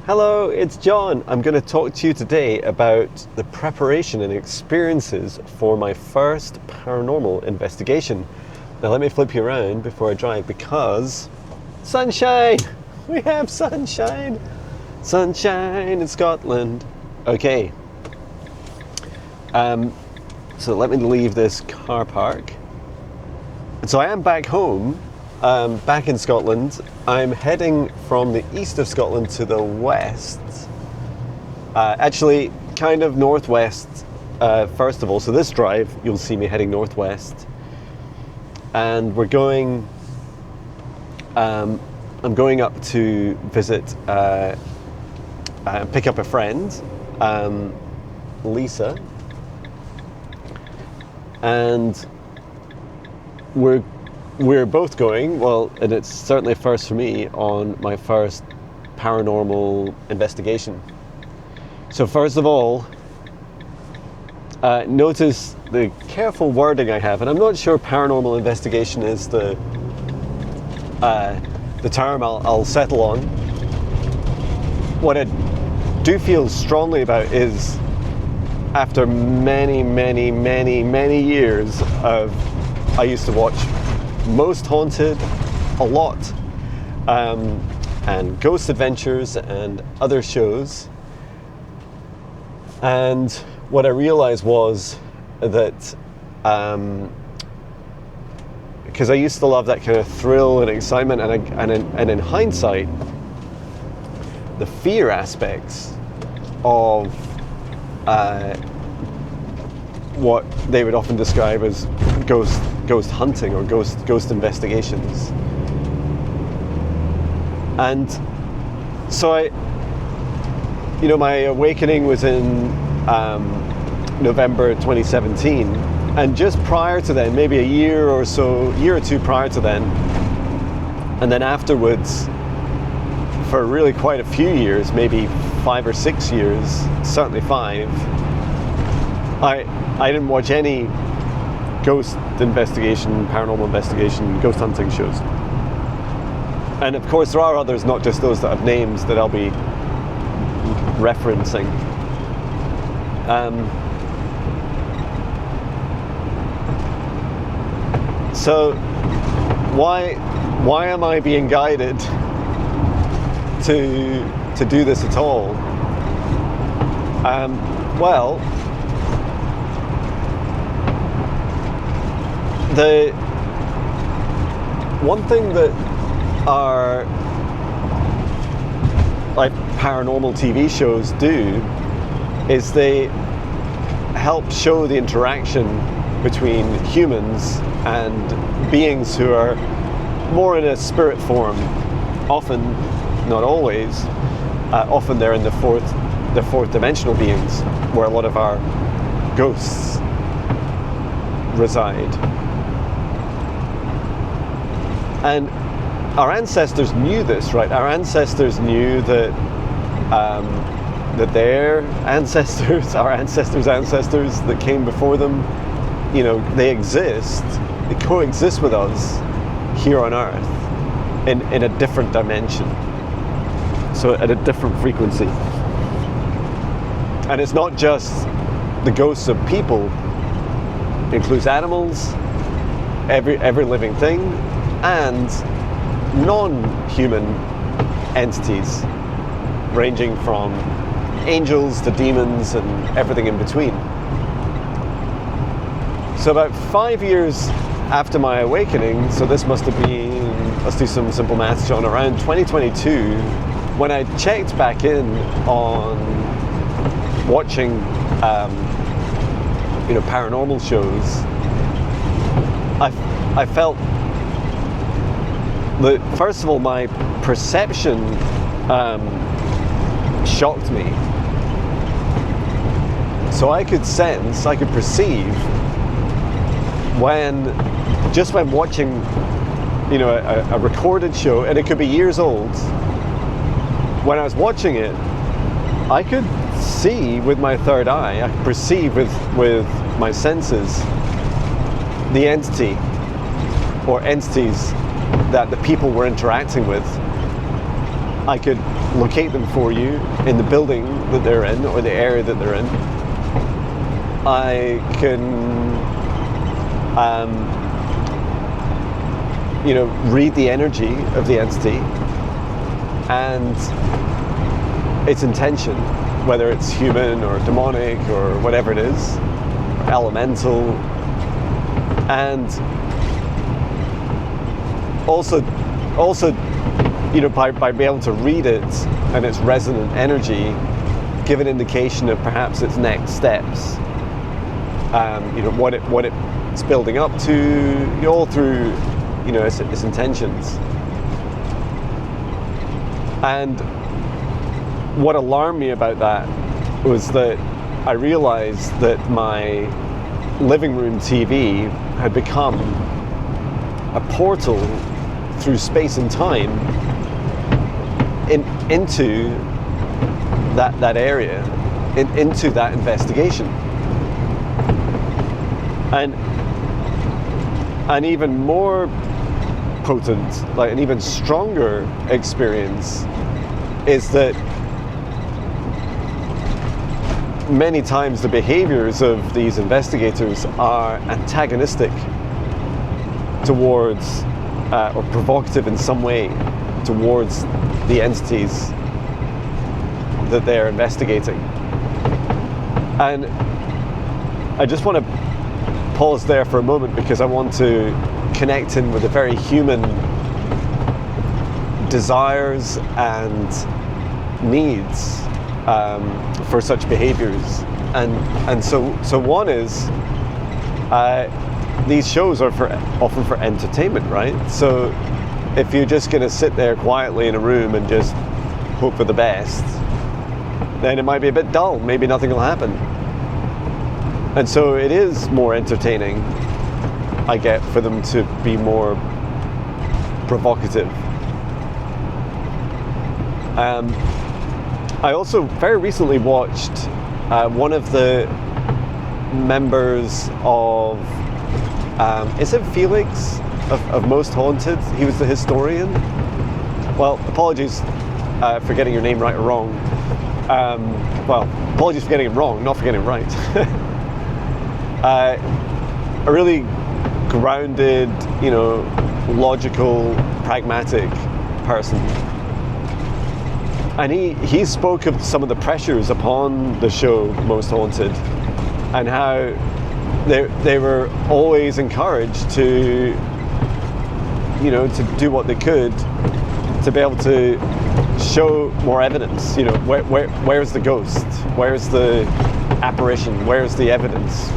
Hello, it's John. I'm going to talk to you today about the preparation and experiences for my first paranormal investigation. Now let me flip you around before I drive because sunshine! We have sunshine! Sunshine in Scotland. Okay. So let me leave this car park. So I am back home. Back in Scotland. I'm heading from the east of Scotland to the west, actually kind of northwest first of all. So this drive you'll see me heading northwest, and we're going I'm going up to visit pick up a friend, Lisa, and we're both going, well, and it's certainly a first for me, on my first paranormal investigation. So first of all, notice the careful wording I have, and I'm not sure paranormal investigation is the term I'll settle on. What I do feel strongly about is, after many years of, I used to watch Most Haunted a lot, and Ghost Adventures and other shows, and what I realized was that because I used to love that kind of thrill and excitement, and in hindsight the fear aspects of what they would often describe as ghost hunting or ghost investigations. And so my awakening was in November 2017, and just prior to then, maybe a year or two prior to then, and then afterwards for really quite a few years, maybe 5 or 6 years, certainly 5, I didn't watch any ghost investigation, paranormal investigation, ghost hunting shows. And of course there are others, not just those that have names that I'll be referencing. So why am I being guided to do this at all? Well, the one thing that our like paranormal TV shows do is they help show the interaction between humans and beings who are more in a spirit form. Often, not always, often they're in the fourth dimensional beings, where a lot of our ghosts reside. And our ancestors knew this, right? Our ancestors knew that that their ancestors, our ancestors' ancestors that came before them, they exist, they coexist with us here on Earth in a different dimension, so at a different frequency. And it's not just the ghosts of people, it includes animals, every living thing, and non-human entities, ranging from angels to demons and everything in between. So about 5 years after my awakening, so this must have been, let's do some simple maths, John, around 2022, when I checked back in on watching paranormal shows, I felt that, first of all, my perception shocked me. So I could sense, I could perceive when watching, a recorded show, and it could be years old, when I was watching it, I could see with my third eye, I could perceive with my senses the entity or entities that the people were interacting with. I could locate them for you in the building that they're in or the area that they're in. I can read the energy of the entity and its intention, whether it's human or demonic or whatever it is, or elemental, and also by being able to read it and its resonant energy, give an indication of perhaps its next steps. What it's building up to, all through its intentions. And what alarmed me about that was that I realized that my living room TV had become a portal through space and time into that area, into that investigation. And an even more potent, like an even stronger experience is that many times the behaviors of these investigators are antagonistic towards or provocative in some way towards the entities that they're investigating. And I just want to pause there for a moment because I want to connect in with the very human desires and needs for such behaviors. And so one is these shows are often for entertainment, right? So if you're just going to sit there quietly in a room and just hope for the best, then it might be a bit dull. Maybe nothing will happen. And so it is more entertaining, I get, for them to be more provocative. I also very recently watched one of the members of, is it Felix of Most Haunted? He was the historian. Well, apologies for getting your name right or wrong. Apologies for getting it wrong, not for getting it right. A really grounded, logical, pragmatic person. And he spoke of some of the pressures upon the show Most Haunted and how they were always encouraged to do what they could to be able to show more evidence. Where's the ghost? Where's the apparition? Where's the evidence?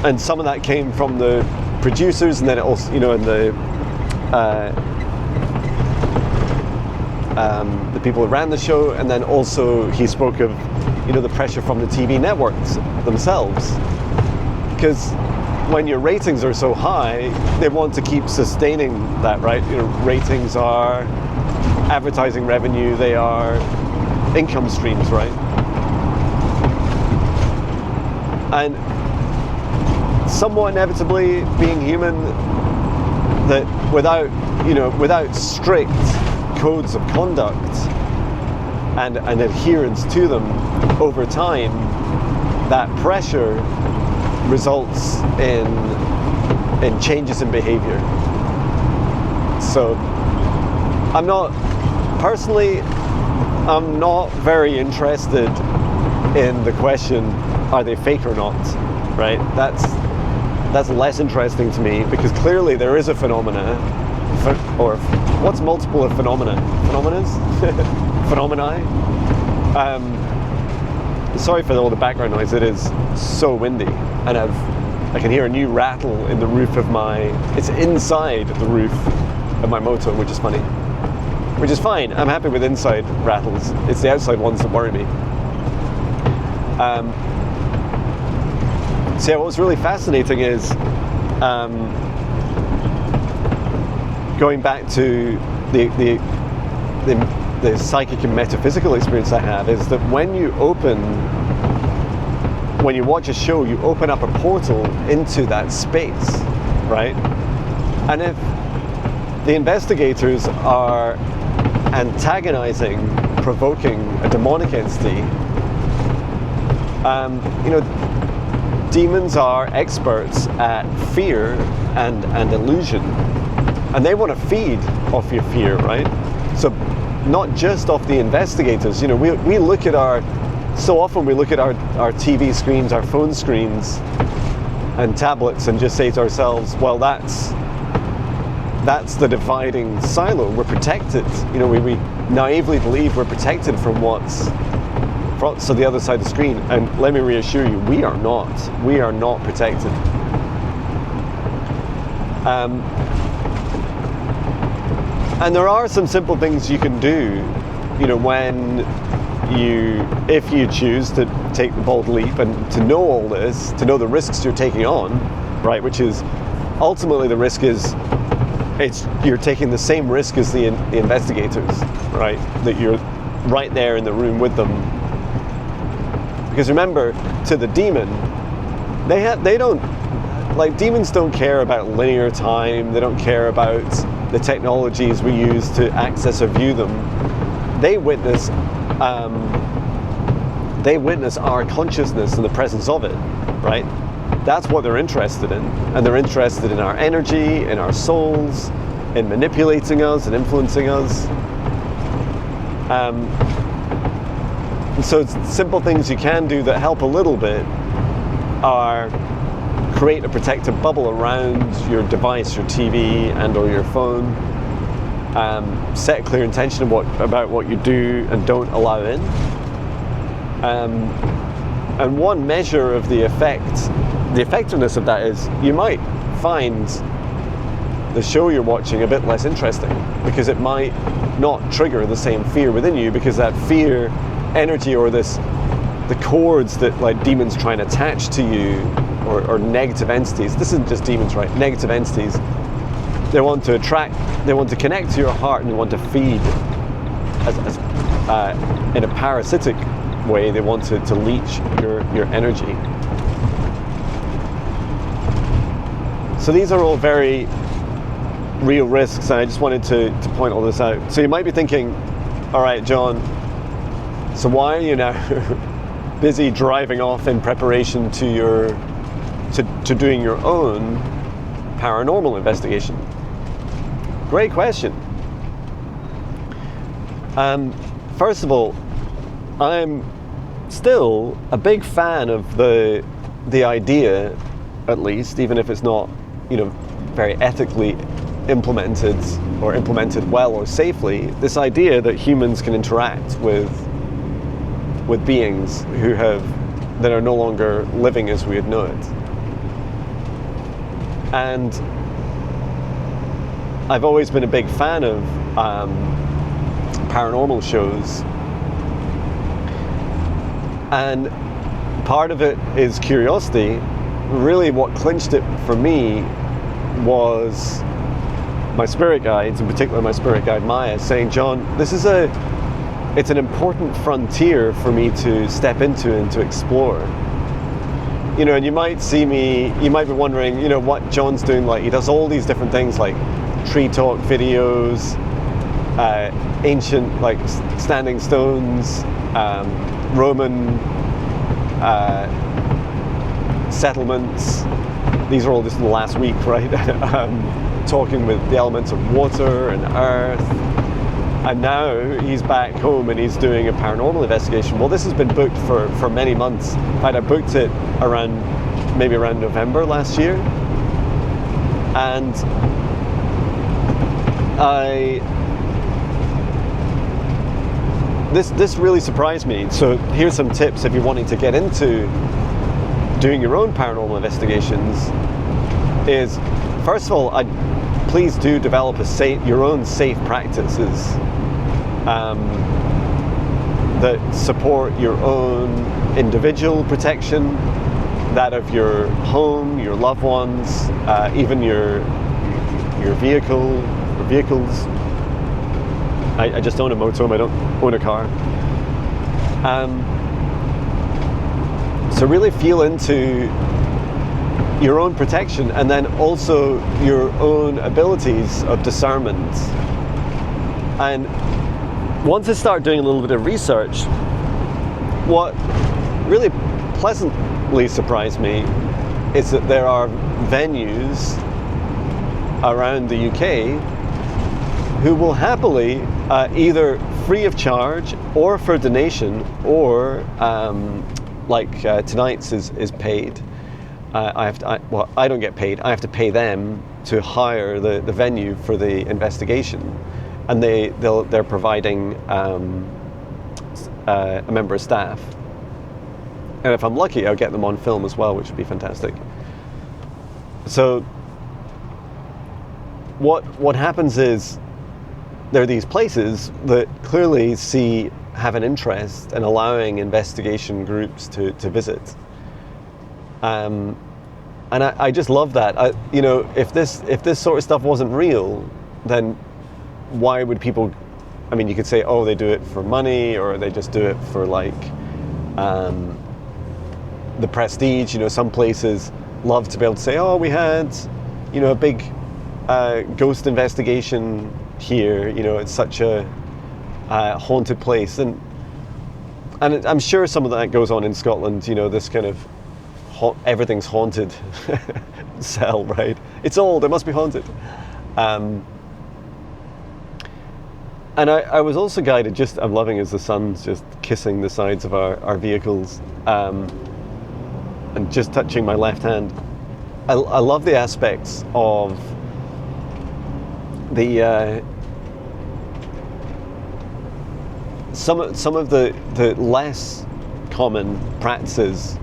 And some of that came from the producers, and then it also, the people who ran the show, and then also he spoke of, the pressure from the TV networks themselves, because when your ratings are so high, they want to keep sustaining that, right? Ratings are advertising revenue, they are income streams, right? And somewhat inevitably, being human, that without strict codes of conduct and adherence to them, over time, that pressure results in changes in behavior. So I'm not very interested in the question, are they fake or not, right? That's less interesting to me, because clearly there is a phenomena, or what's multiple of phenomena? Phenomena? Sorry for all the background noise, it is so windy, and I can hear a new rattle in the roof of it's inside the roof of my motor, which is funny. Which is fine, I'm happy with inside rattles, it's the outside ones that worry me. So yeah, what was really fascinating is going back to the psychic and metaphysical experience I have, is that when you watch a show, you open up a portal into that space, right? And if the investigators are antagonizing, provoking a demonic entity, demons are experts at fear and illusion, and they want to feed off your fear, right? So not just off the investigators. We look at so often we look at our TV screens, our phone screens and tablets, and just say to ourselves, well, that's the dividing silo. We're protected. We naively believe we're protected from what's the other side of the screen. And let me reassure you, we are not. We are not protected. And there are some simple things you can do, if you choose to take the bold leap and to know all this, to know the risks you're taking on, right? Which is ultimately the risk is you're taking the same risk as the investigators, right? That you're right there in the room with them. Because remember, to the demon, demons don't care about linear time. They don't care about the technologies we use to access or view them. They witness our consciousness and the presence of it, right? That's what they're interested in. And they're interested in our energy, in our souls, in manipulating us and influencing us. And so simple things you can do that help a little bit are create a protective bubble around your device, your TV and or your phone. Set a clear intention about what you do and don't allow in. And one measure of the effectiveness of that is you might find the show you're watching a bit less interesting because it might not trigger the same fear within you, because that fear energy or the cords that demons try and attach to you or negative entities. This isn't just demons, right? Negative entities. They want to connect to your heart, and they want to feed in a parasitic way. They want to leech your energy. So these are all very real risks, and I just wanted to point all this out. So you might be thinking, all right, John, so why are you now busy driving off in preparation to doing your own paranormal investigation? Great question. First of all, I'm still a big fan of the idea, at least, even if it's not, very ethically implemented or implemented well or safely, this idea that humans can interact with beings that are no longer living as we would know it. And I've always been a big fan of paranormal shows, and part of it is curiosity. Really what clinched it for me was my spirit guides, in particular my spirit guide Maya, saying, John, it's an important frontier for me to step into and to explore. And you might be wondering, what John's doing. He does all these different things like tree talk videos, ancient, standing stones, Roman settlements. These are all just in the last week, right? Talking with the elements of water and earth. And now he's back home and he's doing a paranormal investigation. Well, this has been booked for many months. In fact, I booked it around November last year. And this really surprised me. So here's some tips if you're wanting to get into doing your own paranormal investigations. Is, first of all, please do develop your own safe practices that support your own individual protection, that of your home, your loved ones, even your vehicle or vehicles. I just own a motorhome, I don't own a car. So really feel into your own protection, and then also your own abilities of discernment. And once I started doing a little bit of research, what really pleasantly surprised me is that there are venues around the UK who will happily, either free of charge or for donation, or tonight's is paid. I don't get paid. I have to pay them to hire the venue for the investigation, and they're providing a member of staff. And if I'm lucky, I'll get them on film as well, which would be fantastic. So what happens is there are these places that clearly have an interest in allowing investigation groups to visit. And I just love that. If this sort of stuff wasn't real, then why would people? I mean, you could say, oh, they do it for money, or they just do it for the prestige. Some places love to be able to say, oh, we had, a big ghost investigation here. It's such a haunted place, and I'm sure some of that goes on in Scotland. This kind of everything's haunted sell, right? It's old, it must be haunted. And I was also guided, I'm loving as the sun's just kissing the sides of our vehicles, and just touching my left hand. I love the aspects of the some of the less common practices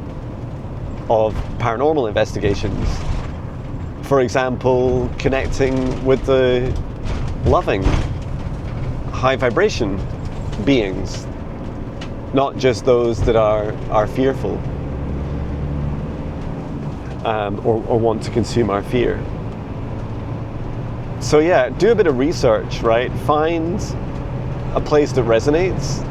of paranormal investigations. For example, connecting with the loving, high vibration beings, not just those that are fearful or want to consume our fear. So yeah, do a bit of research, right? Find a place that resonates.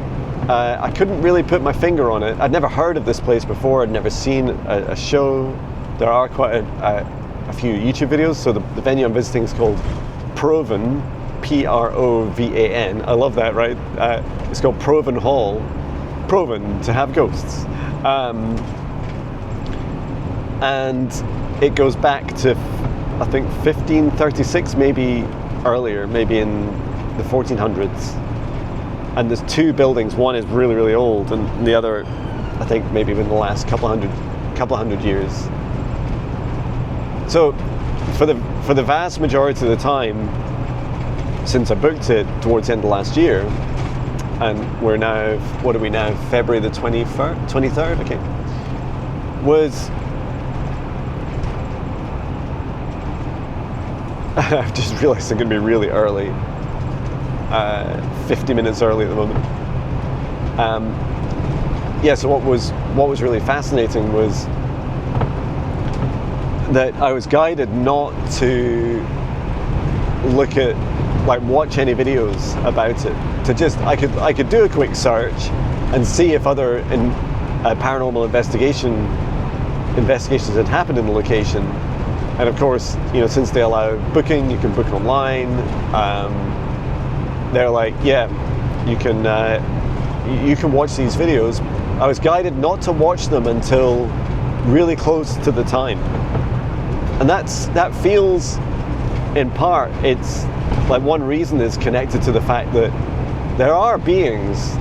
I couldn't really put my finger on it. I'd never heard of this place before. I'd never seen a show. There are quite a few YouTube videos. So the venue I'm visiting is called Provan, Provan. I love that, right? It's called Provan Hall. Proven to have ghosts. And it goes back to, I think, 1536, maybe earlier, maybe in the 1400s. And there's two buildings. One is really, really old, and the other, I think, maybe in the last couple hundred years. So, for the vast majority of the time, since I booked it towards the end of last year, and we're now, what are we now? February the 23rd? Okay. Was I've just realised I'm going to be really early. 50 minutes early at the moment. So what was really fascinating was that I was guided not to look at, watch any videos about it. To just, I could do a quick search and see if other paranormal investigations had happened in the location. And of course, since they allow booking, you can book online. They're like, yeah, you can watch these videos. I was guided not to watch them until really close to the time, and that feels, in part, it's like one reason is connected to the fact that there are beings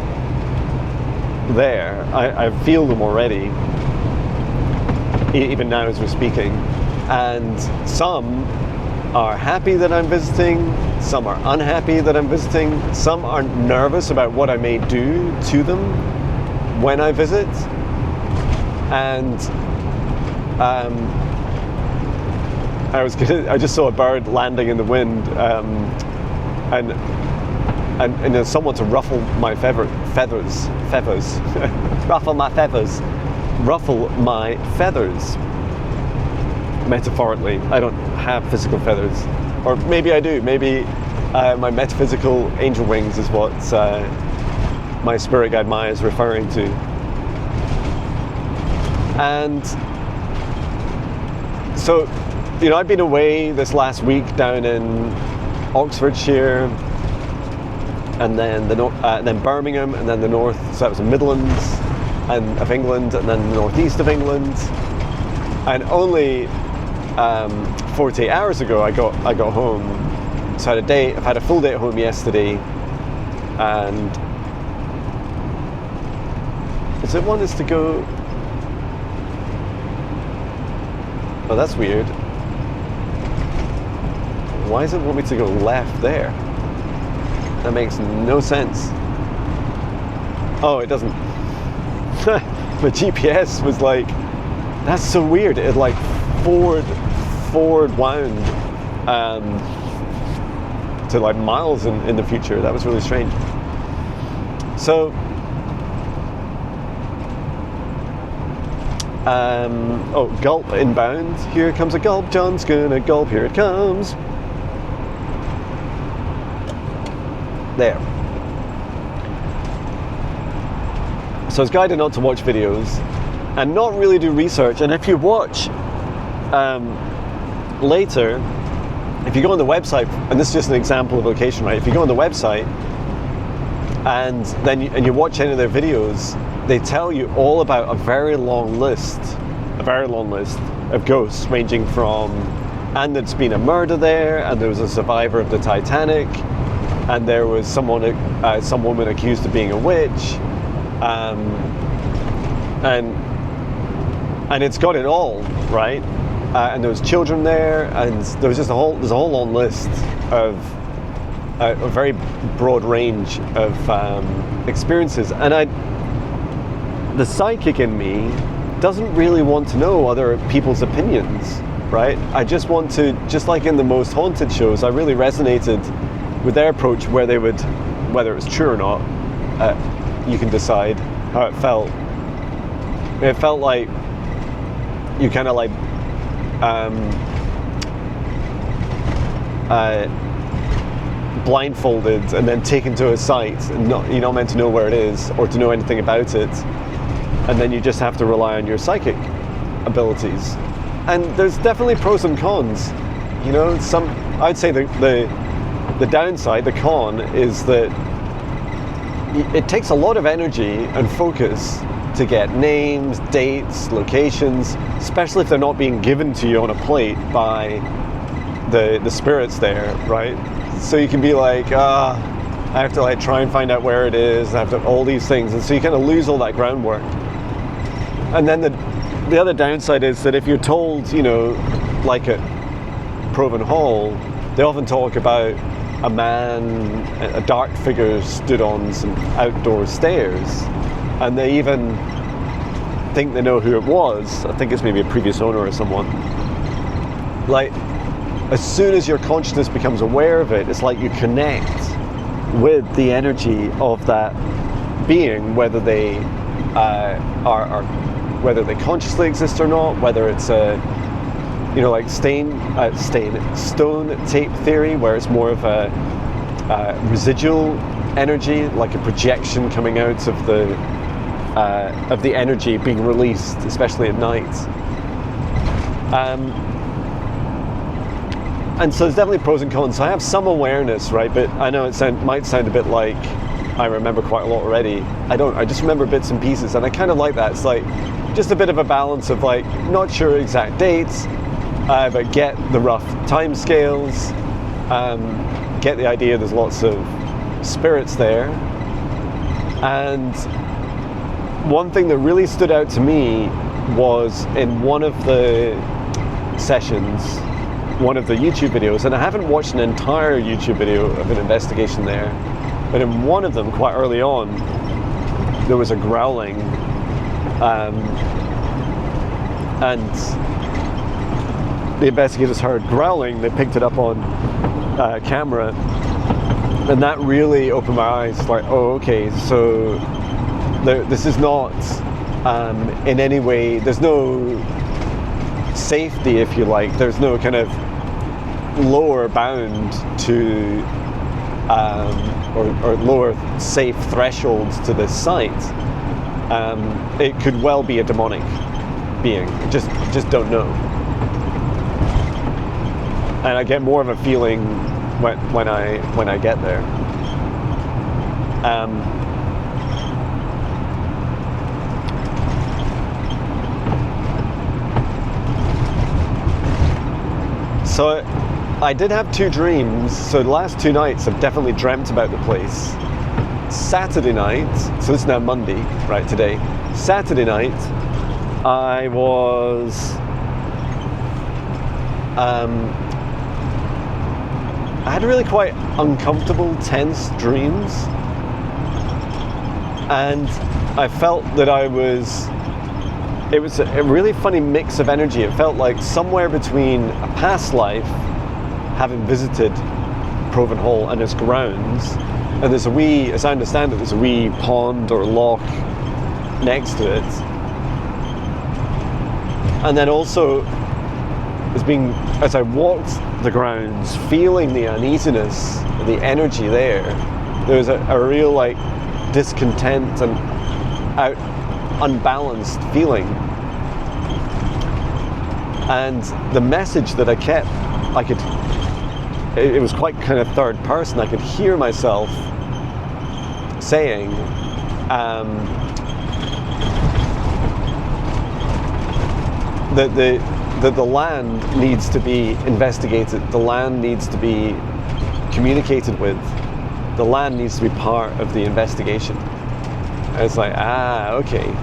there. I feel them already, even now as we're speaking, and some are happy that I'm visiting, some are unhappy that I'm visiting, some are nervous about what I may do to them when I visit. And I just saw a bird landing in the wind, and someone to ruffle my feathers, ruffle my feathers. Metaphorically, I don't have physical feathers, or maybe I do. Maybe my metaphysical angel wings is what my spirit guide Maya is referring to. And So, you know, I've been away this last week down in Oxfordshire, and then then Birmingham, and then the north. So that was the Midlands of England, and then the northeast of England. And only 48 hours ago, I got home. So I've had a full day at home yesterday, and does it want us to go? Oh, that's weird. Why does it want me to go left there? That makes no sense. Oh, it doesn't. My GPS was like, that's so weird. It like forward wound to like miles in the future. That was really strange. So, gulp inbound. Here comes a gulp. John's gonna gulp. Here it comes. There. So it's guided not to watch videos and not really do research. And if you watch later, if you go on the website, and this is just an example of location, right? If you go on the website and then you watch any of their videos, they tell you all about a very long list of ghosts, ranging from, and there's been a murder there, and there was a survivor of the Titanic, and there was some woman accused of being a witch, and it's got it all, right? And there was children there, and there's a whole long list of a very broad range of experiences. And the psychic in me doesn't really want to know other people's opinions, right? I just want to, just like in the most haunted shows, I really resonated with their approach, where they would, whether it was true or not, you can decide how it felt. It felt like you kind of like blindfolded and then taken to a site, and you're not meant to know where it is or to know anything about it, and then you just have to rely on your psychic abilities. And there's definitely pros and cons, you know. I'd say the downside, the con, is that it takes a lot of energy and focus to get names, dates, locations, especially if they're not being given to you on a plate by the spirits there, right? So you can be like, I have to like try and find out where it is, I have to all these things, and so you kind of lose all that groundwork. And then the other downside is that if you're told, you know, like at Proven Hall, they often talk about a dark figure stood on some outdoor stairs, and they even think they know who it was. I think it's maybe a previous owner or someone. Like, as soon as your consciousness becomes aware of it, it's like you connect with the energy of that being, whether they whether they consciously exist or not, whether it's a, you know, like stone tape theory, where it's more of a residual energy, like a projection coming out of the energy being released, especially at night. And so there's definitely pros and cons. So I have some awareness, right? But I know it might sound a bit like I remember quite a lot already. I don't. I just remember bits and pieces, and I kind of like that. It's like just a bit of a balance of like not sure exact dates, but get the rough time scales, get the idea there's lots of spirits there. And one thing that really stood out to me was in one of the sessions, one of the YouTube videos, and I haven't watched an entire YouTube video of an investigation there, but in one of them, quite early on, there was a growling, and the investigators heard growling. They picked it up on camera, and that really opened my eyes. Like, oh, okay, so this is not in any way, there's no safety, if you like. There's no kind of lower bound to or lower safe thresholds to this site. It could well be a demonic being. Just don't know. and I get more of a feeling when I get there. So I did have 2 dreams. So the last 2 nights I've definitely dreamt about the place. Saturday night, so this is now Monday, right, today. Saturday night, I was, I had really quite uncomfortable, tense dreams. And I felt that it was a really funny mix of energy. It felt like somewhere between a past life, having visited Proven Hall and its grounds, and there's a wee, as I understand it, there's a wee pond or loch next to it. And then also, as I walked the grounds, feeling the uneasiness, the energy there was a real like discontent and unbalanced feeling. And the message that I kept, it was quite kind of third person. I could hear myself saying, that the land needs to be investigated, the land needs to be communicated with, the land needs to be part of the investigation. And it's like, okay.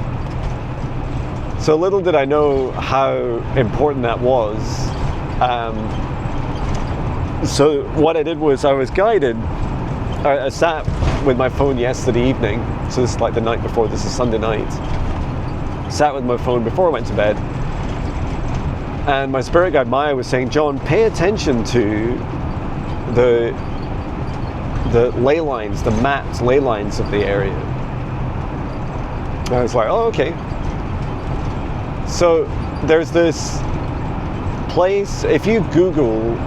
So little did I know how important that was. So what I did was I was guided. I sat with my phone yesterday evening, so this is like the night before, this is Sunday night. Sat with my phone before I went to bed, and my spirit guide Maya was saying, John, pay attention to the ley lines, the mapped ley lines of the area. And I was like, oh, okay. So there's this place, if you Google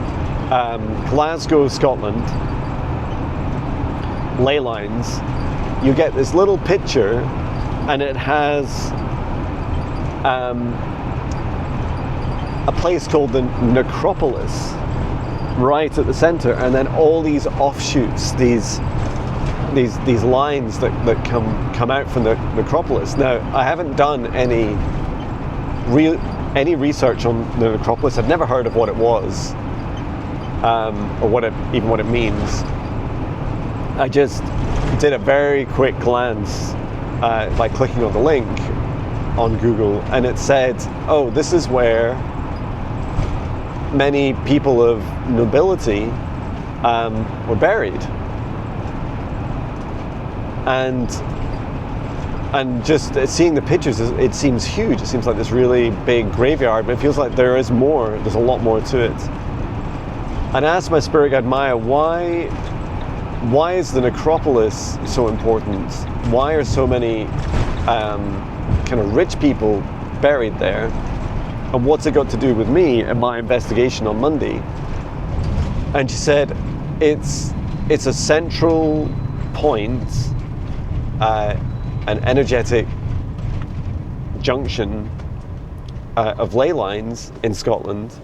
Glasgow, Scotland, ley lines, you get this little picture, and it has a place called the Necropolis right at the center, and then all these offshoots, these lines that come out from the Necropolis. Now, I haven't done any research on the Necropolis. I've never heard of what it was, or what it means. I just did a very quick glance by clicking on the link on Google, and it said, oh, this is where many people of nobility were buried. And just seeing the pictures, it seems huge. It seems like this really big graveyard, but it feels like there is more. There's a lot more to it. And I asked my spirit guide Maya, why is the necropolis so important? Why are so many kind of rich people buried there? And what's it got to do with me and my investigation on Monday? And she said, it's a central point, an energetic junction of ley lines in Scotland,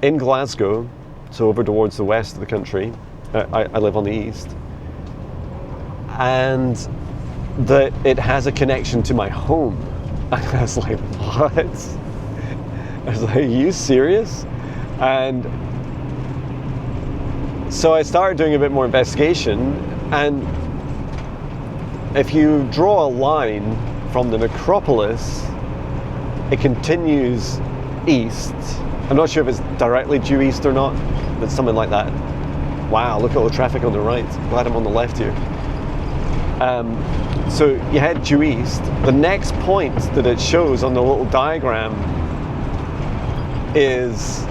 in Glasgow, so over towards the west of the country. I live on the east. And that it has a connection to my home. And I was like, what? I was like, are you serious? And so I started doing a bit more investigation, and if you draw a line from the necropolis, it continues east. I'm not sure if it's directly due east or not, but something like that. Wow, look at all the traffic on the right. Glad I'm on the left here. So you head due east. The next point that it shows on the little diagram is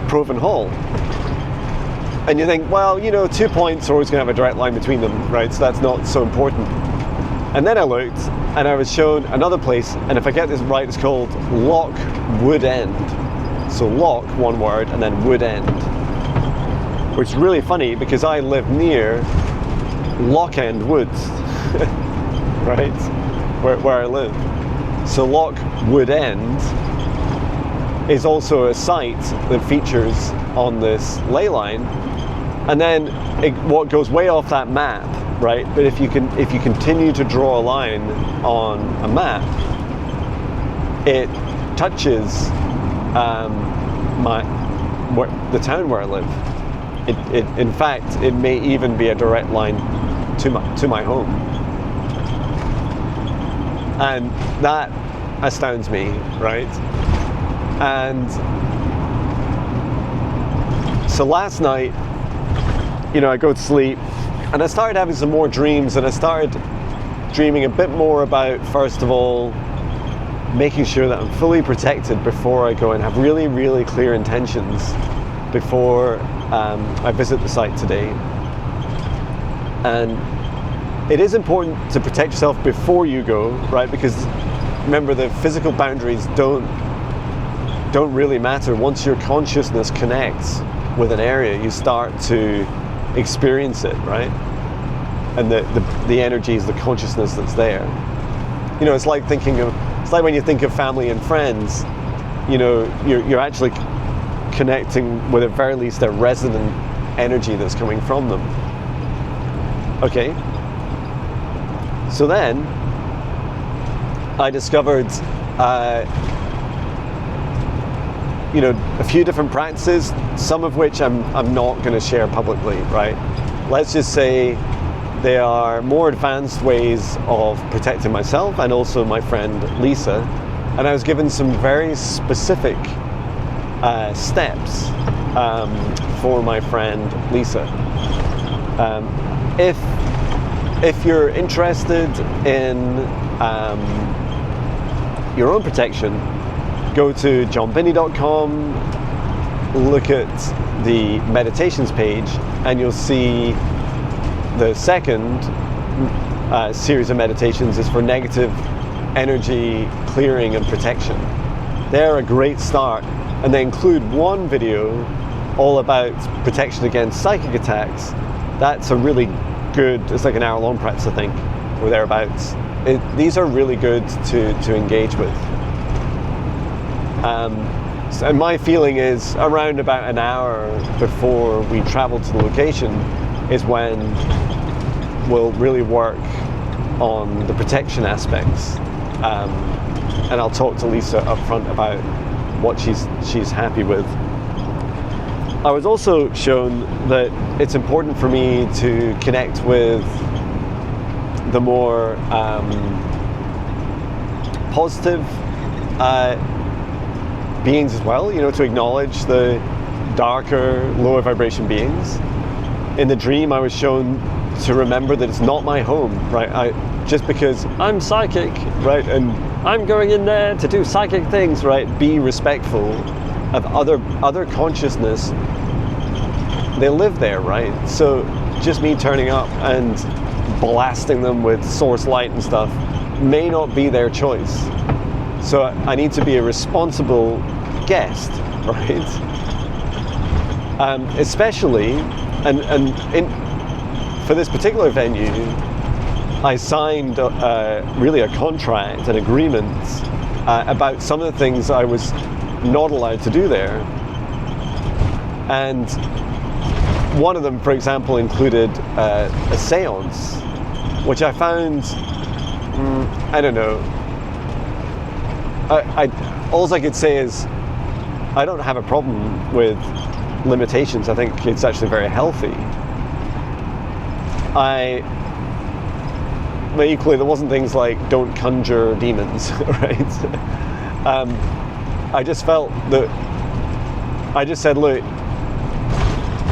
Proven Hall. And you think, well, 2 points are always going to have a direct line between them, right? So that's not so important. And then I looked, and I was shown another place, and if I get this right, it's called Loch Wood End. So Loch, one word, and then Wood End. Which is really funny because I live near Loch End Woods, right? Where I live. So Lockwood End is also a site that features on this ley line, and then what goes way off that map, right? But if you continue to draw a line on a map, it touches the town where I live. In fact, it may even be a direct line to my home, and that astounds me, right? And so last night, I go to sleep, and I started having some more dreams, and I started dreaming a bit more about, first of all, making sure that I'm fully protected before I go and have really, really clear intentions before I visit the site today. And it is important to protect yourself before you go, right? Because remember, the physical boundaries don't really matter. Once your consciousness connects with an area, you start to experience it, right? And the energies, the consciousness that's there. It's like when you think of family and friends, you're actually connecting with, at very least, a resonant energy that's coming from them. Okay. So then I discovered a few different practices, some of which I'm not going to share publicly, right? Let's just say they are more advanced ways of protecting myself and also my friend Lisa. And I was given some very specific steps for my friend Lisa. If you're interested in your own protection, go to jonbinnie.com, look at the meditations page, and you'll see the second series of meditations is for negative energy clearing and protection. They're a great start, and they include one video all about protection against psychic attacks. That's a really good, it's like an hour-long practice, I think, or thereabouts. These are really good to engage with. And my feeling is around about an hour before we travel to the location is when we'll really work on the protection aspects. And I'll talk to Lisa up front about what she's happy with. I was also shown that it's important for me to connect with the more positive beings as well, to acknowledge the darker, lower vibration beings. In the dream, I was shown to remember that it's not my home, right? Just because I'm psychic, right, and I'm going in there to do psychic things, right? Be respectful of other consciousness. They live there, right? So just me turning up and blasting them with source light and stuff may not be their choice. So I need to be a responsible guest, right? Especially, for this particular venue, I signed really a contract, an agreement about some of the things I was not allowed to do there. And one of them, for example, included a seance, which I found, I don't know, all I could say is I don't have a problem with limitations. I think it's actually very healthy. But equally, there wasn't things like don't conjure demons, right? I just felt that I just said, look,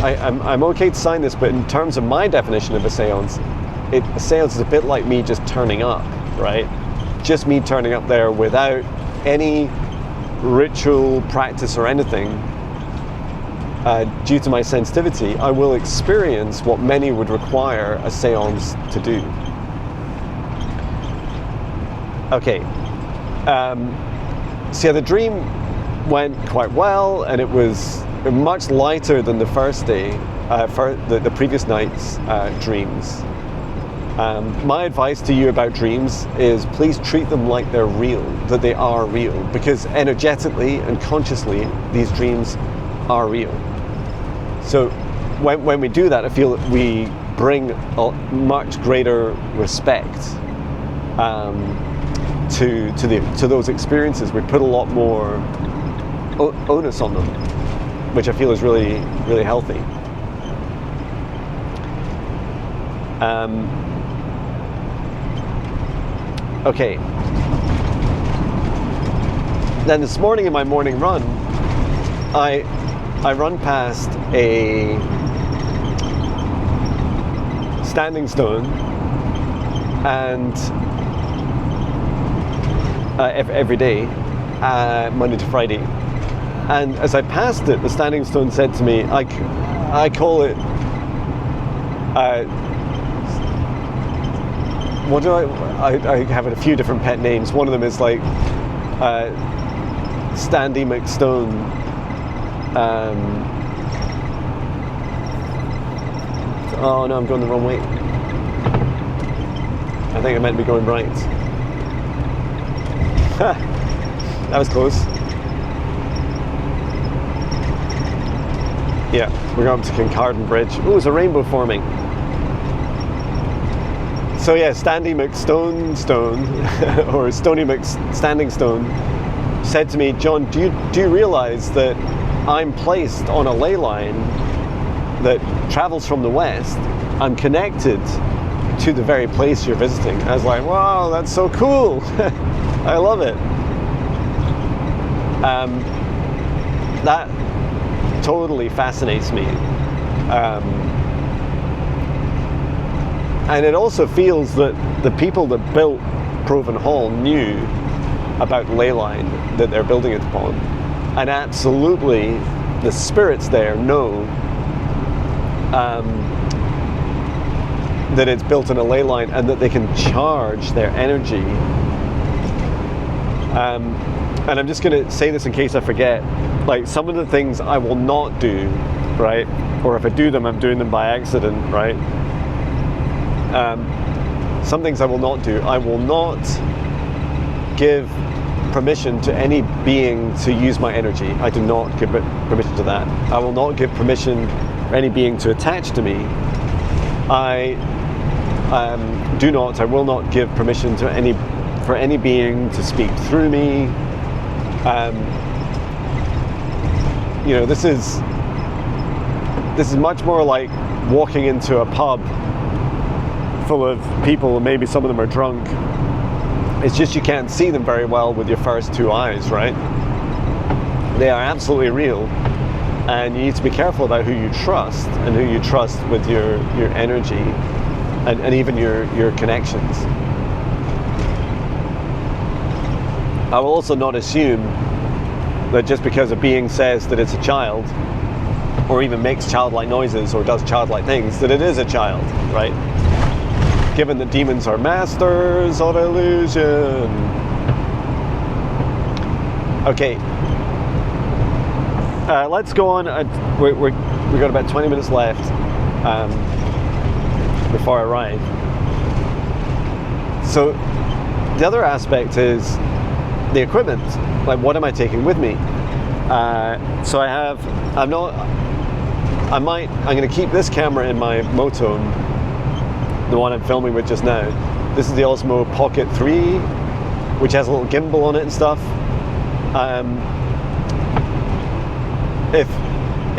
I'm okay to sign this, but in terms of my definition of a seance, a seance is a bit like me just turning up, right? Just me turning up there without any ritual practice or anything. Due to my sensitivity, I will experience what many would require a seance to do. Okay. So yeah, the dream went quite well, and it was much lighter than the first day, for the previous night's dreams. My advice to you about dreams is please treat them like they're real, that they are real, because energetically and consciously these dreams are real. So when we do that, I feel that we bring a much greater respect to those experiences. We put a lot more onus on them, which I feel is really, really healthy. Okay. Then this morning in my morning run, I run past a standing stone, and every day, Monday to Friday. And as I passed it, the standing stone said to me, I call it, what do I have a few different pet names. One of them is like Standy McStone. Oh no, I'm going the wrong way. I think I meant to be going right. That was close. Yeah, we're going up to Kincardine Bridge. Oh, there's a rainbow forming. So yeah, Standy McStone, or Stony McStanding Stone, said to me, John, do you realize that I'm placed on a ley line that travels from the west? I'm connected to the very place you're visiting. I was like, wow, that's so cool. I love it. That totally fascinates me. And it also feels that the people that built Proven Hall knew about the ley line that they're building it upon. And absolutely, the spirits there know that it's built on a ley line and that they can charge their energy. And I'm just going to say this in case I forget. Like, some of the things I will not do, right? Or if I do them, I'm doing them by accident, right? Some things I will not do. I will not give permission to any being to use my energy. I do not give permission to that. I will not give permission for any being to attach to me. I will not give permission to for any being to speak through me. You know, this is much more like walking into a pub full of people, and maybe some of them are drunk. It's just you can't see them very well with your first two eyes, right? They are absolutely real, and you need to be careful about who you trust and who you trust with your energy and even your connections. I will also not assume that just because a being says that it's a child, or even makes childlike noises or does childlike things, that it is a child, right? Given that demons are masters of illusion. Okay, let's go on. We've got about 20 minutes left before I arrive. So the other aspect is the equipment. Like, what am I taking with me? So I'm going to keep this camera in my Motone, the one I'm filming with just now. This is the Osmo Pocket 3, which has a little gimbal on it and stuff.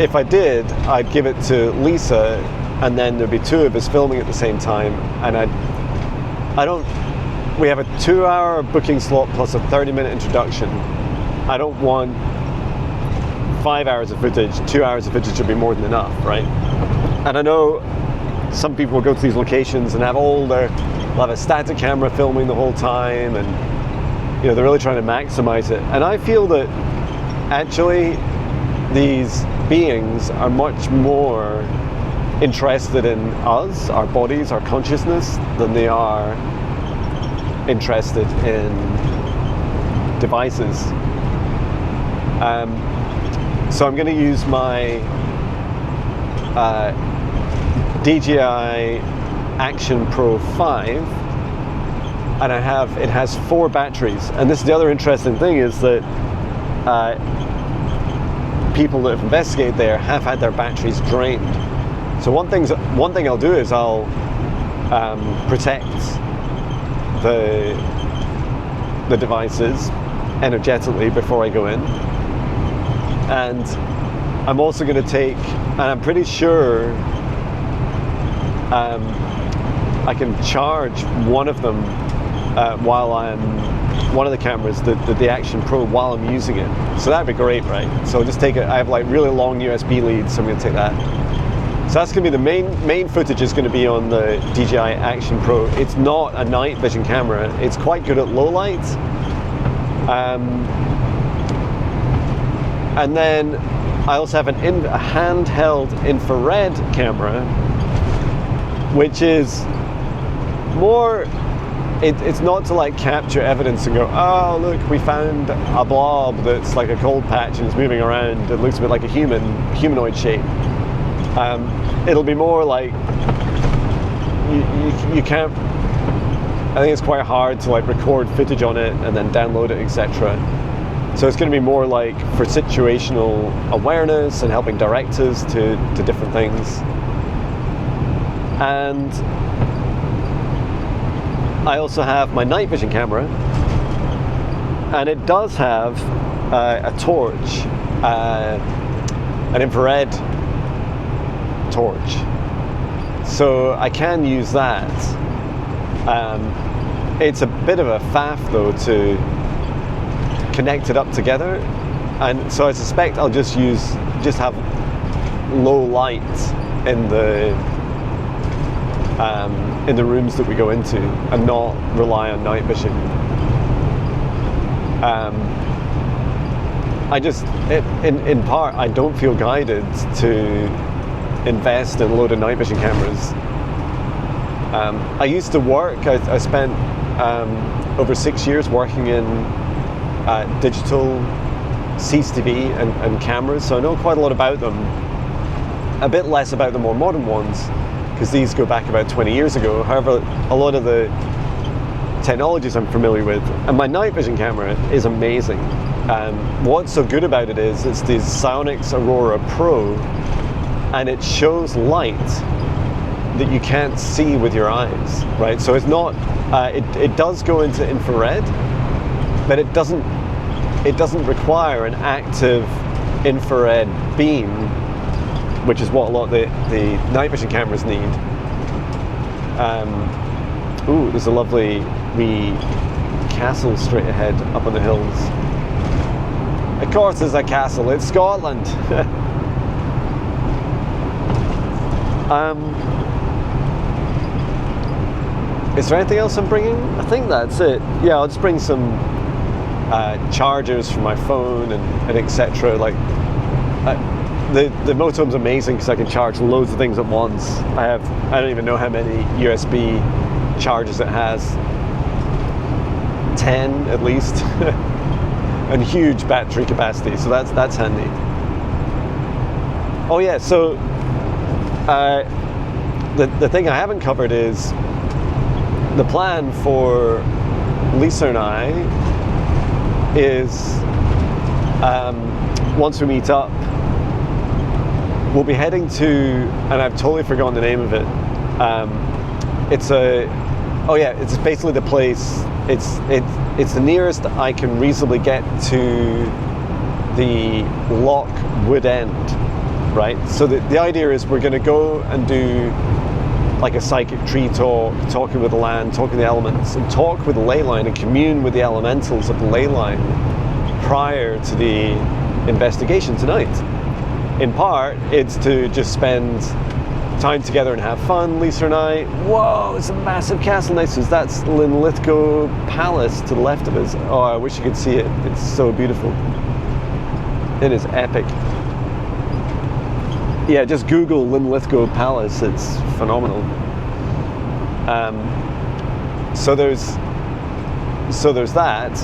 If I did, I'd give it to Lisa, and then there'd be two of us filming at the same time. And we have a 2-hour booking slot plus a 30-minute introduction. I don't want 5 hours of footage. 2 hours of footage should be more than enough, right? And I know some people will go to these locations and they'll have a static camera filming the whole time, and you know, they're really trying to maximize it. And I feel that actually these beings are much more interested in us, our bodies, our consciousness, than they are interested in devices. So I'm going to use my DJI Action Pro 5, and it has 4 batteries. And this is the other interesting thing, is that people that have investigated there have had their batteries drained. So one thing I'll do is I'll protect the devices energetically before I go in, and I'm also going to take, and I'm pretty sure I can charge one of them one of the cameras, the Action Pro, while I'm using it. So that'd be great, right? So I'll just take it. I have like really long USB leads, so I'm going to take that. So that's going to be the main footage is going to be on the DJI Action Pro. It's not a night vision camera. It's quite good at low light. And then I also have a handheld infrared camera, which is more, it's not to like capture evidence and go, oh look, we found a blob that's like a cold patch and it's moving around. It looks a bit like a humanoid shape. It'll be more like you can't. I think it's quite hard to like record footage on it and then download it, etc. So it's going to be more like for situational awareness and helping directors to different things. And I also have my night vision camera, and it does have a torch, an infrared torch, so I can use that. It's a bit of a faff though to connect it up together, and so I suspect I'll just have low light in the rooms that we go into and not rely on night vision. In part, I don't feel guided to invest in a load of night vision cameras. I used to work, I spent over 6 years working in digital CCTV and cameras, so I know quite a lot about them. A bit less about the more modern ones, because these go back about 20 years ago. However, a lot of the technologies I'm familiar with, and my night vision camera is amazing. What's so good about it is it's the Psionics Aurora Pro, and it shows light that you can't see with your eyes, right? So it's not, it does go into infrared, but it doesn't require an active infrared beam, which is what a lot of the night vision cameras need. Ooh, there's a lovely wee castle straight ahead up on the hills. Of course there's a castle, it's Scotland. Is there anything else I'm bringing? I think that's it. Yeah, I'll just bring some chargers for my phone and etc. Like the Motome's amazing because I can charge loads of things at once. I don't even know how many USB chargers it has. 10 at least, and huge battery capacity. So that's handy. Oh yeah, so the thing I haven't covered is the plan for Lisa and I is once we meet up, we'll be heading to, and I've totally forgotten the name of it. It's basically the place. It's the nearest I can reasonably get to the Loch Wood End, right? So the idea is we're going to go and do like a psychic tree talk, talking with the land, talking the elements, and talk with the ley line and commune with the elementals of the ley line prior to the investigation tonight. In part, it's to just spend time together and have fun, Lisa and I. Whoa, it's a massive castle next to us. That's Linlithgow Palace to the left of us. Oh, I wish you could see it. It's so beautiful. It is epic. Yeah, just Google Linlithgow Palace. It's phenomenal. So there's that.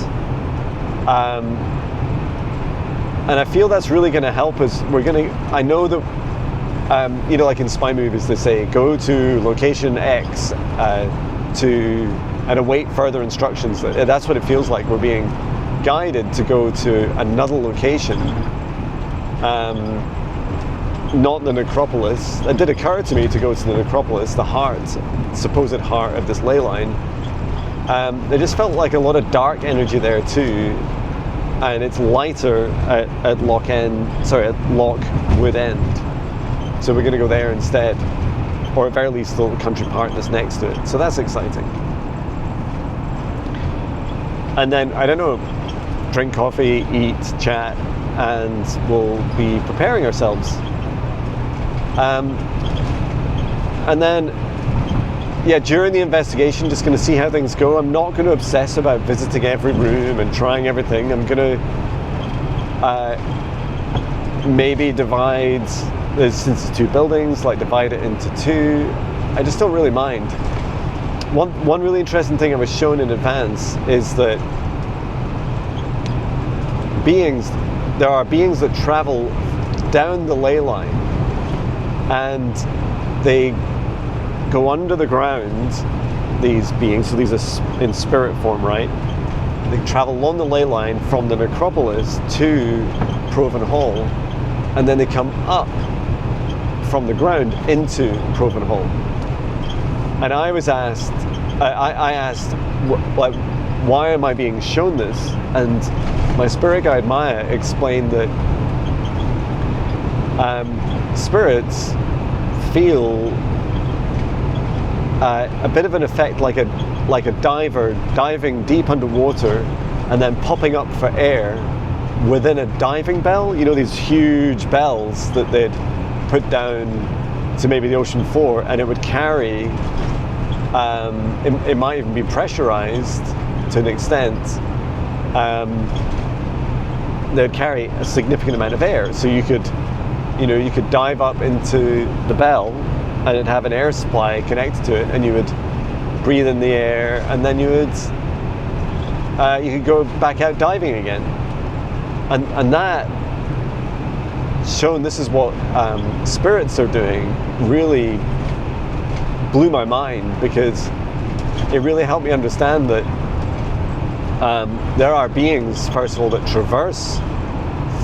And I feel that's really going to help us. I know that you know, like in spy movies, they say go to location X and await further instructions. That's what it feels like. We're being guided to go to another location, not the necropolis. It did occur to me to go to the necropolis, the heart, supposed heart of this ley line. It just felt like a lot of dark energy there too, and it's lighter at Lockwood End. So we're going to go there instead, or at very least the little country park that's next to it. So that's exciting. And then, I don't know, drink coffee, eat, chat, and we'll be preparing ourselves. And then, yeah, during the investigation, just going to see how things go. I'm not going to obsess about visiting every room and trying everything. I'm going to maybe divide, since it's 2 buildings, like divide it into 2. I just don't really mind. One really interesting thing I was shown in advance is that there are beings that travel down the ley line, and they go under the ground, these beings, so these are in spirit form, right? They travel along the ley line from the necropolis to Proven Hall, and then they come up from the ground into Proven Hall. And I was asked, I asked, like, why am I being shown this? And my spirit guide Maya explained that spirits feel a bit of an effect like a diver diving deep underwater and then popping up for air within a diving bell. You know, these huge bells that they'd put down to maybe the ocean floor, and it would carry, it might even be pressurized to an extent. They'd carry a significant amount of air, so you could dive up into the bell and it'd have an air supply connected to it, and you would breathe in the air, and then you could go back out diving again. And that shown, this is what spirits are doing, really blew my mind, because it really helped me understand that there are beings, first of all, that traverse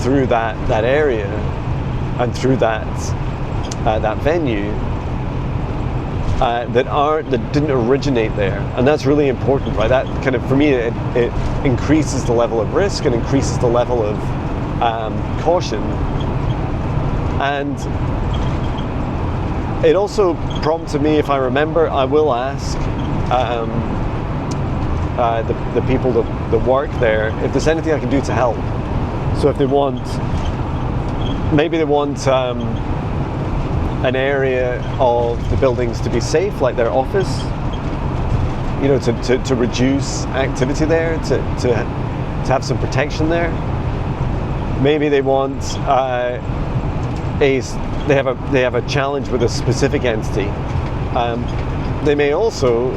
through that area and through that venue that didn't originate there, and that's really important, right? That kind of, for me, it increases the level of risk and increases the level of caution, and it also prompted me, if I remember, I will ask the people that work there if there's anything I can do to help. So if they want, maybe they want an area of the buildings to be safe, like their office, you know, to reduce activity there, to have some protection there. Maybe they want they have a challenge with a specific entity. They may also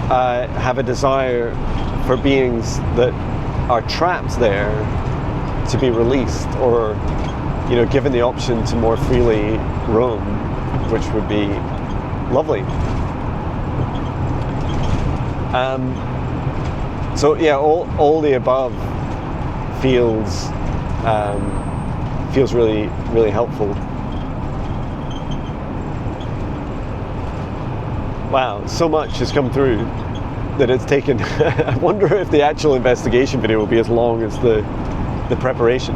have a desire for beings that are trapped there to be released, or, you know, given the option to more freely roam, which would be lovely. So yeah, all the above feels really, really helpful. Wow, so much has come through that it's taken. I wonder if the actual investigation video will be as long as the preparation.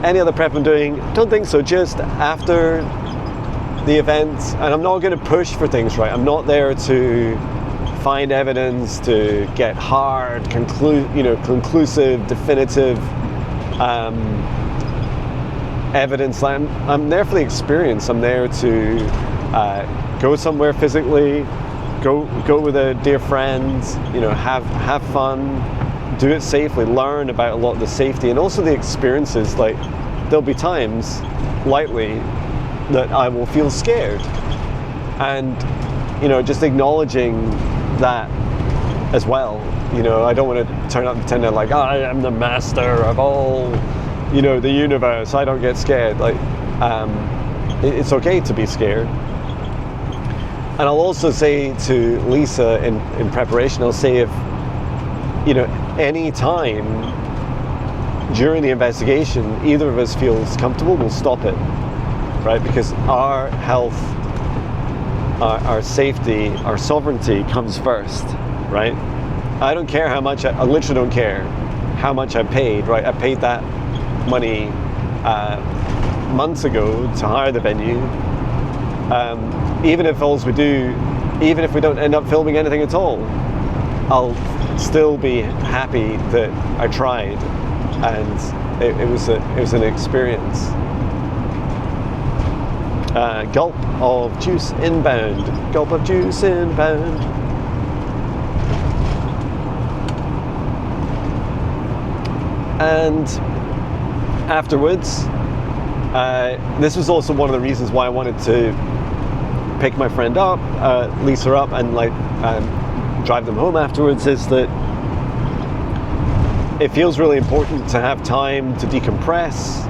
Any other prep I'm doing? Don't think so. Just after the event, and I'm not going to push for things, right? I'm not there to find evidence, to get hard, conclusive, definitive evidence. I'm there for the experience. I'm there to go somewhere physically, go with a dear friend, you know, have fun, do it safely, learn about a lot of the safety and also the experiences. Like, there'll be times, lightly, that I will feel scared, and, you know, just acknowledging that as well. You know, I don't want to turn up and pretend like I am the master of all, you know, the universe. I don't get scared. Like, it's okay to be scared. And I'll also say to Lisa in preparation, I'll say if, any time during the investigation either of us feels comfortable, we'll stop it, right? Because our health, our safety, our sovereignty comes first, right? I don't care how much, I literally don't care how much I paid, right? I paid that money months ago to hire the venue. Even if even if we don't end up filming anything at all, I'll still be happy that I tried, and it was an experience. Gulp of juice inbound. Gulp of juice inbound. And afterwards, this was also one of the reasons why I wanted to pick my friend up, Lisa up, and drive them home afterwards, is that it feels really important to have time to decompress,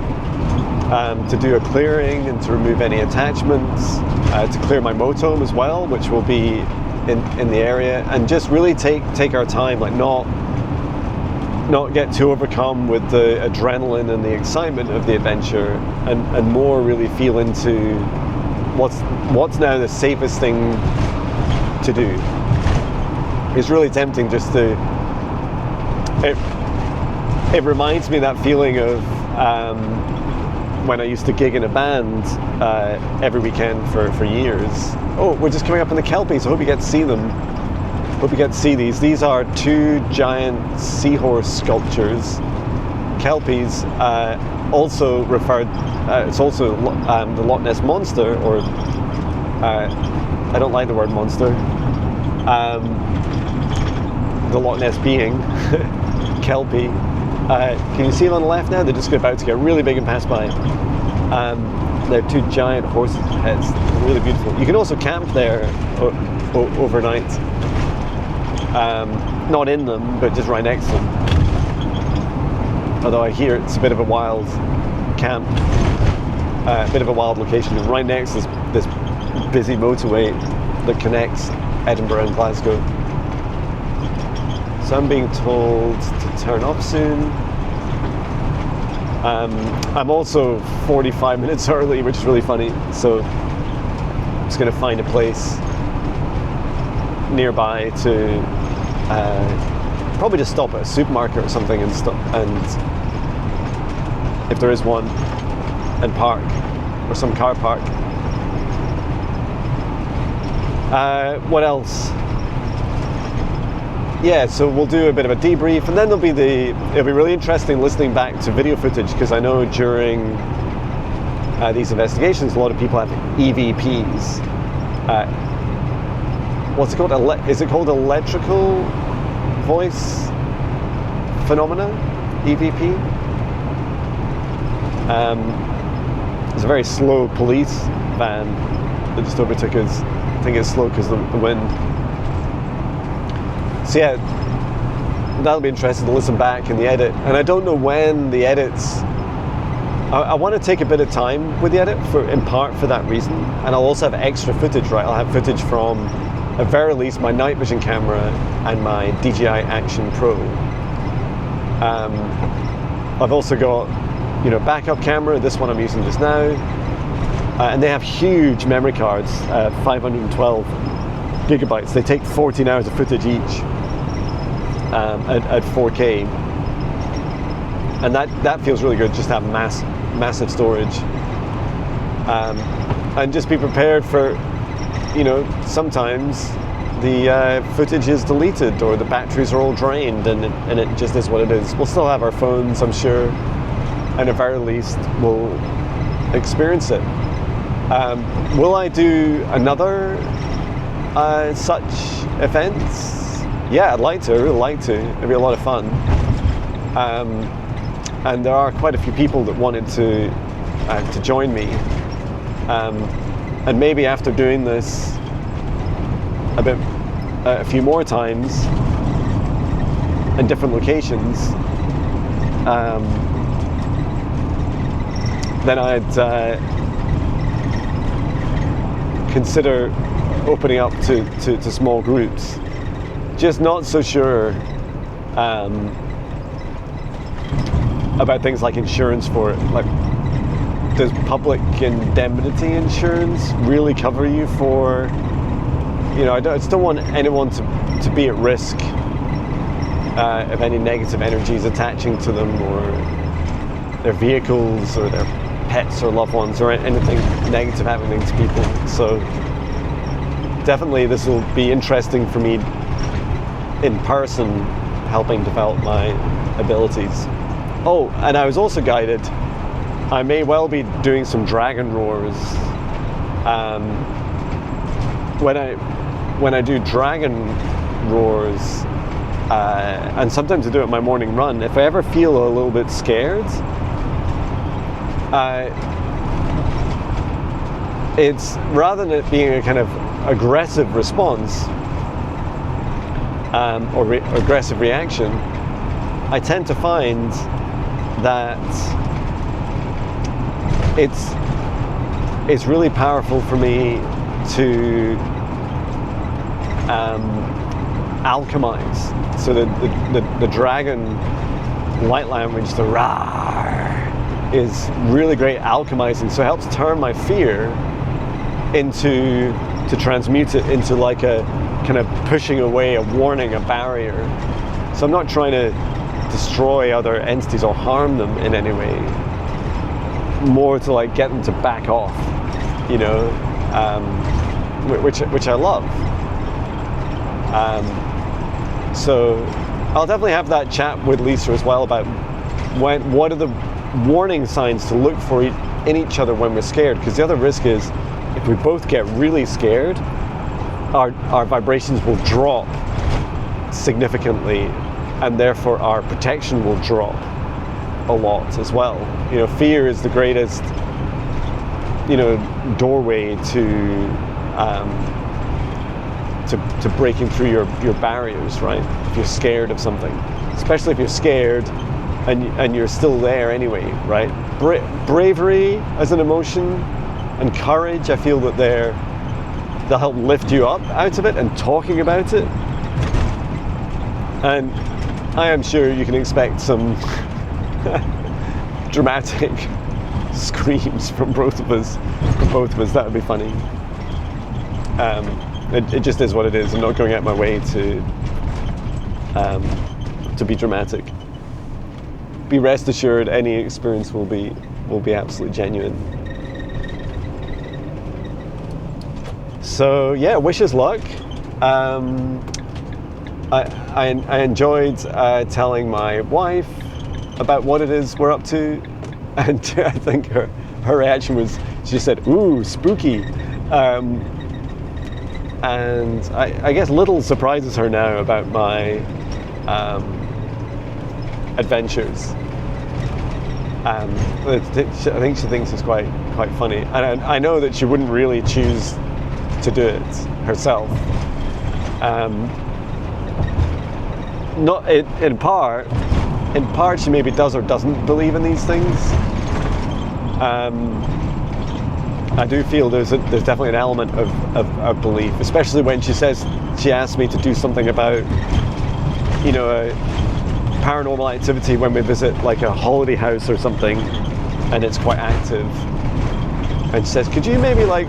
to do a clearing and to remove any attachments, to clear my motorhome as well, which will be in the area, and just really take our time, not get too overcome with the adrenaline and the excitement of the adventure, and more really feel into what's now the safest thing to do. It's really tempting just to, it reminds me of that feeling of when I used to gig in a band every weekend for years. Oh, we're just coming up on the Kelpies. I hope you get to see them. Hope you get to see these. These are two giant seahorse sculptures. Kelpies, also referred, it's also the Loch Ness Monster, or I don't like the word monster. The Loch Ness being, Kelpie. Can you see them on the left now? They're just about to get really big and pass by. They're two giant horse heads, really beautiful. You can also camp there overnight. Not in them, but just right next to them. Although I hear it's a bit of a wild camp, a bit of a wild location. It's right next to this busy motorway that connects Edinburgh and Glasgow. So I'm being told to turn off soon. I'm also 45 minutes early, which is really funny. So I'm just going to find a place nearby to probably just stop at a supermarket or something and if there is one, and park, or some car park. What else? Yeah, so we'll do a bit of a debrief, and then it'll be really interesting listening back to video footage, because I know during these investigations a lot of people have EVPs. What's it called? Is it called electrical voice phenomena? EVP? It's a very slow police van that just overtook us. I think it's slow because of the wind. So yeah, that'll be interesting to listen back in the edit. And I don't know when the edits. I want to take a bit of time with the edit, in part for that reason. And I'll also have extra footage, right? I'll have footage from, at very least, my night vision camera and my DJI Action Pro. I've also got, backup camera. This one I'm using just now, and they have huge memory cards, 512 gigabytes. They take 14 hours of footage each at 4K, and that feels really good. Just to have massive storage, and just be prepared for, sometimes the footage is deleted or the batteries are all drained, and it just is what it is. We'll still have our phones, I'm sure, and at very least we'll experience it. Will I do another such events? Yeah, I'd like to. I really like to. It'd be a lot of fun. And there are quite a few people that wanted to join me. And maybe after doing this a few more times in different locations, then consider opening up to small groups. Just not so sure about things like insurance for it. Like, does public indemnity insurance really cover you for, I just don't want anyone to be at risk of any negative energies attaching to them, or their vehicles, or their pets or loved ones, or anything negative happening to people. So definitely this will be interesting for me in person, helping develop my abilities. Oh, and I was also guided, I may well be doing some dragon roars. When I do dragon roars, and sometimes I do it in my morning run, if I ever feel a little bit scared, it's, rather than it being a kind of aggressive response, or aggressive reaction, I tend to find that it's really powerful for me to alchemize. So the dragon light language, the rawr, is really great alchemizing. So it helps turn my fear to transmute it into like a kind of pushing away, a warning, a barrier. So I'm not trying to destroy other entities or harm them in any way, more to like get them to back off, which I love. So I'll definitely have that chat with Lisa as well about what are the warning signs to look for in each other when we're scared, because the other risk is if we both get really scared, our vibrations will drop significantly, and therefore our protection will drop a lot as well. Fear is the greatest doorway to breaking through your barriers, right? If you're scared of something, especially if you're scared and you're still there anyway, right? Bravery as an emotion and courage, I feel that they'll help lift you up out of it, and talking about it. And I am sure you can expect some dramatic screams from both of us. That would be funny. It just is what it is. I'm not going out my way to be dramatic. Be rest assured, any experience will be absolutely genuine. So yeah, wish us luck. I enjoyed telling my wife about what it is we're up to, and I think her reaction was, she said, "Ooh, spooky," and I guess little surprises her now about my adventures. I think she thinks it's quite funny, and I know that she wouldn't really choose to do it herself. Not in part she maybe does or doesn't believe in these things. I do feel there's definitely an element of belief, especially when she asked me to do something about a paranormal activity when we visit like a holiday house or something, and it's quite active, and she says, could you maybe like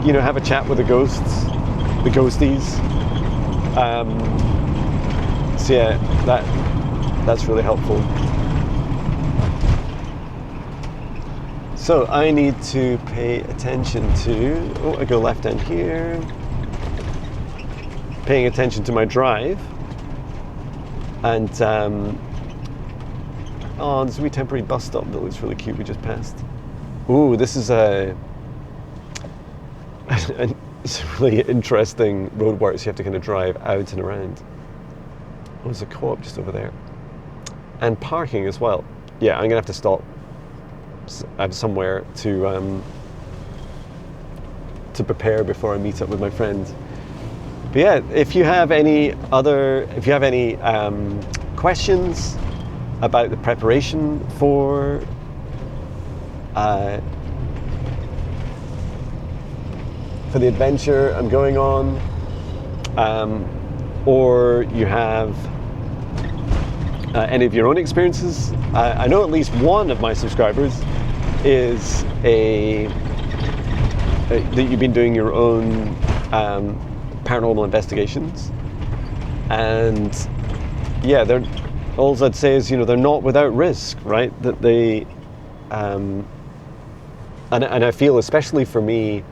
have a chat with the ghosties. So yeah, that's really helpful. So I need to pay attention to, I go left down here, paying attention to my drive, and there's a wee temporary bus stop that looks really cute we just passed. Ooh, this is it's a really interesting roadworks. You have to kind of drive out and around. Oh, there's a co-op just over there. And parking as well. Yeah, I'm gonna have to stop somewhere to prepare before I meet up with my friends. But yeah, if you have any questions about the preparation for for the adventure I'm going on, or you have any of your own experiences. I know at least one of my subscribers is that you've been doing your own paranormal investigations, and yeah, all I'd say is, they're not without risk, right? That they, and I feel, especially for me,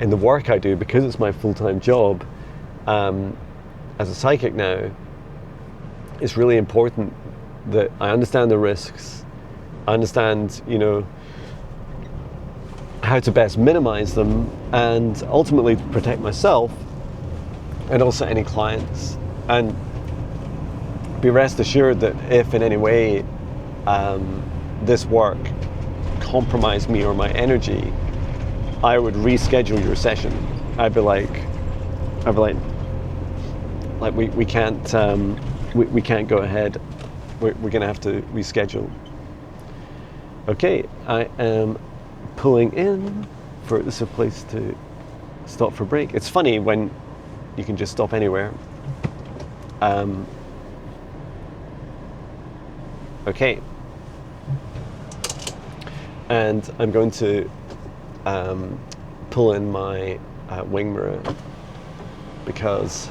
in the work I do, because it's my full-time job as a psychic now, it's really important that I understand the risks, I understand, how to best minimize them, and ultimately protect myself and also any clients. And be rest assured that if in any way this work compromised me or my energy, I would reschedule your session. I'd be like, we can't go ahead. We're gonna have to reschedule. Okay, I am pulling in for this is a place to stop for break. It's funny when you can just stop anywhere. Okay, and I'm going to pull in my wing mirror, because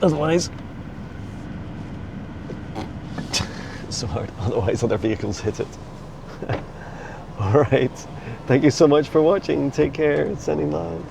otherwise it's so hard, otherwise other vehicles hit it. All right, thank you so much for watching. Take care, sending love.